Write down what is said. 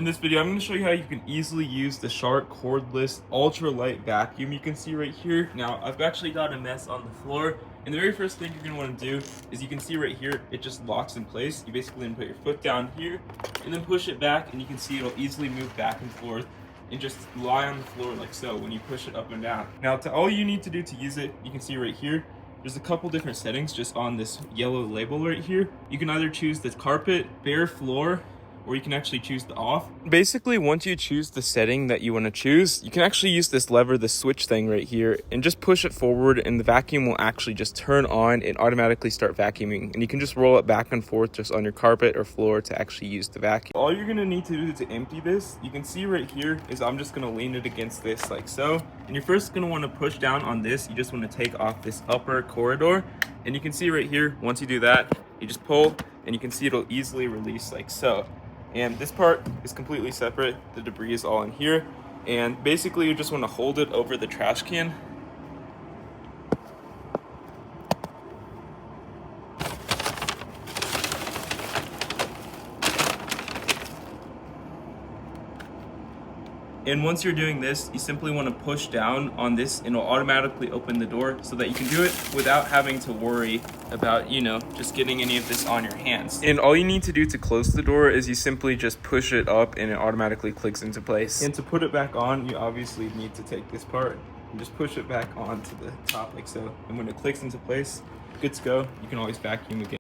this video, I'm going to show you how you can easily use the Shark cordless ultralight vacuum you can see right here. Now, I've actually got a mess on the floor, and the very first thing you're going to want to do is you can see right here, it just locks in place. You basically going to put your foot down here and then push it back, and you can see it'll easily move back and forth and just lie on the floor like so when you push it up and down. Now, all you need to do to use it, you can see right here, there's a couple different settings just on this yellow label right here. You can either choose the carpet, bare floor, or you can actually choose the off. Basically, once you choose the setting that you want to choose, you can actually use this lever, the switch thing right here, and just push it forward, and the vacuum will actually just turn on and automatically start vacuuming. And you can just roll it back and forth just on your carpet or floor to actually use the vacuum. All you're gonna need to do to empty this, you can see right here, is I'm just gonna lean it against this like so. And you're first gonna want to push down on this. You just want to take off this upper corridor. And you can see right here, once you do that, you just pull, and you can see it'll easily release like so. And this part is completely separate. The debris is all in here. And basically you just want to hold it over the trash can. And once you're doing this, you simply want to push down on this and it'll automatically open the door so that you can do it without having to worry about, just getting any of this on your hands. And all you need to do to close the door is you simply just push it up and it automatically clicks into place. And to put it back on, you obviously need to take this part and just push it back onto the top like so. And when it clicks into place, good to go. You can always vacuum again.